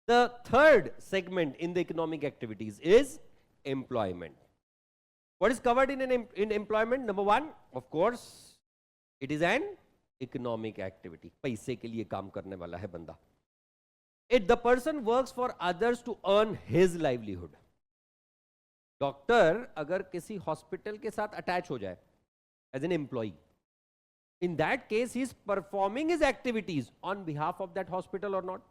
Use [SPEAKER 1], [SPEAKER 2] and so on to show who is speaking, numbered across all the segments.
[SPEAKER 1] The third segment in the economic activities is employment. What is covered in employment? Number one, of course, it is an economic activity. पैसे के लिए काम करने वाला है बंदा. The person works for others to earn his livelihood. Doctor अगर किसी हॉस्पिटल के साथ अटैच हो जाए as an employee, in that case he is performing his activities on behalf of that hospital or not.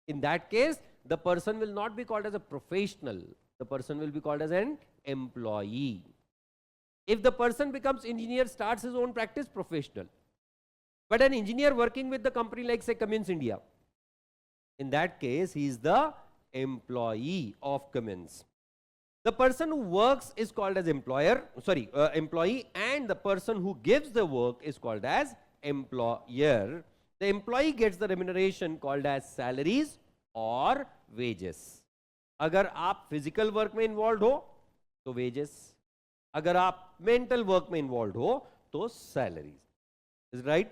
[SPEAKER 1] In that case the person will not be called as a professional, the person will be called as an employee. If the person becomes engineer, starts his own practice, professional. But an engineer working with the company like say Cummins India, in that case he is the employee of Cummins. The person who works is called as employee, and the person who gives the work is called as employer. The employee gets the remuneration called as salaries or wages. अगर आप physical work में involved हो तो wages, अगर आप mental work में involved हो तो salaries. Is right?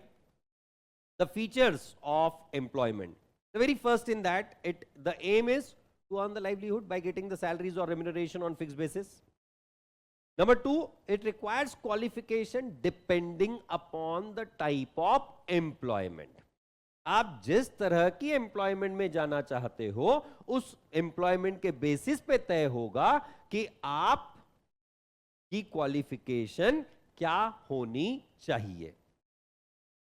[SPEAKER 1] The features of employment. The very first in that, the aim is to earn the livelihood by getting the salaries or remuneration on fixed basis. Number two, it requires qualification depending upon the type of employment. आप जिस तरह की employment में जाना चाहते हो उस employment के बेसिस पे तय होगा कि आप की क्वालिफिकेशन क्या होनी चाहिए.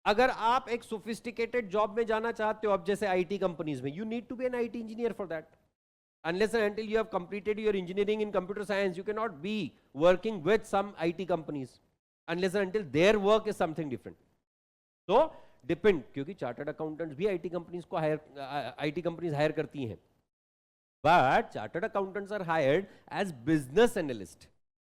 [SPEAKER 1] अगर आप एक सोफिस्टिकेटेड जॉब में जाना चाहते हो, अब जैसे आईटी कंपनीज में, you need to be an IT engineer for that. Unless and until you have completed your engineering in computer science, you cannot be working with some IT companies unless and until their work is something different. So depend, क्योंकि chartered accountants भी IT companies को IT companies hire करती हैं, but chartered accountants are hired as business analyst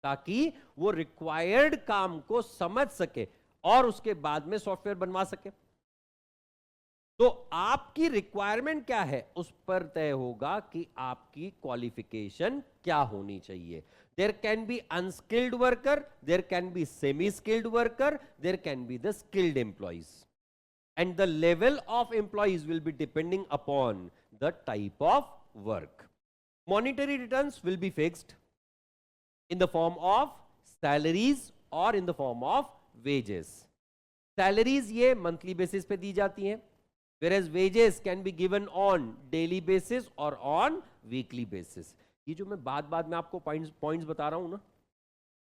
[SPEAKER 1] ताकि वो required काम को समझ सके और उसके बाद में सॉफ्टवेयर बनवा सके. तो आपकी रिक्वायरमेंट क्या है उस पर तय होगा कि आपकी क्वालिफिकेशन क्या होनी चाहिए. There can be unskilled worker, there can be semi skilled worker, there can be the skilled employees, and the level of employees will be depending upon the type of work. Monetary returns will be fixed in the form of salaries or in the form of wages. Salaries ये monthly basis पे दी जाती हैं, whereas wages can be given on daily basis or on weekly basis. ये जो मैं बाद में आपको points बता रहा हूं ना,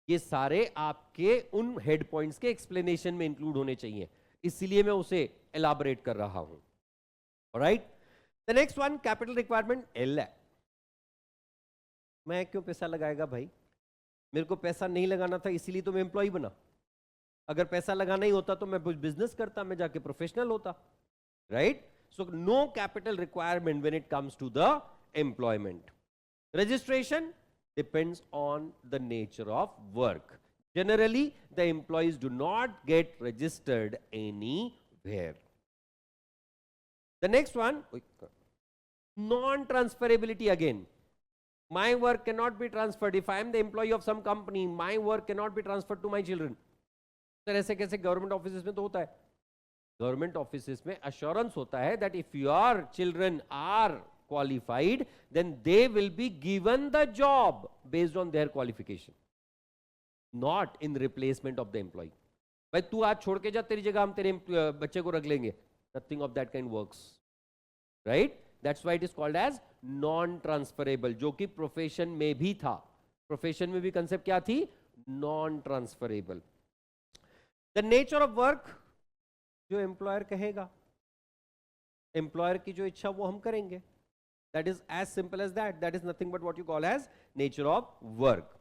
[SPEAKER 1] ये सारे आपके उन head points के explanation में include होने चाहिए, इसीलिए मैं उसे elaborate कर रहा हूं. Alright? The next one, capital requirement L है. मैं क्यों पैसा लगाएगा भाई? मेरे को पैसा नहीं लगाना था इसीलिए तो मैं एम्प्लॉय बना. अगर पैसा लगाना ही होता तो मैं बिजनेस करता, मैं जाके प्रोफेशनल होता. Right? So no capital requirement when it comes to the employment. Registration depends on the nature of work. Generally the employees do not get registered anywhere. The next one, non transferability. Again, my work cannot be transferred. If I am the employee of some company, my work cannot be transferred to my children. Sir ऐसे कैसे? Government offices में तो होता है. Government offices में assurance होता है that if your children are qualified, then they will be given the job based on their qualification, not in replacement of the employee. भाई तू आज छोड़ के जा, तेरी जगह हम तेरे बच्चे को रख लेंगे. Nothing of that kind works. Right? That's why it is called as non transferable, जो कि प्रोफेशन में भी था. प्रोफेशन में भी कंसेप्ट क्या थी? Non transferable. The nature of work, जो एम्प्लॉयर कहेगा, एम्प्लॉयर की जो इच्छा वो हम करेंगे. That is as simple as that. That is nothing but what you call as nature of work.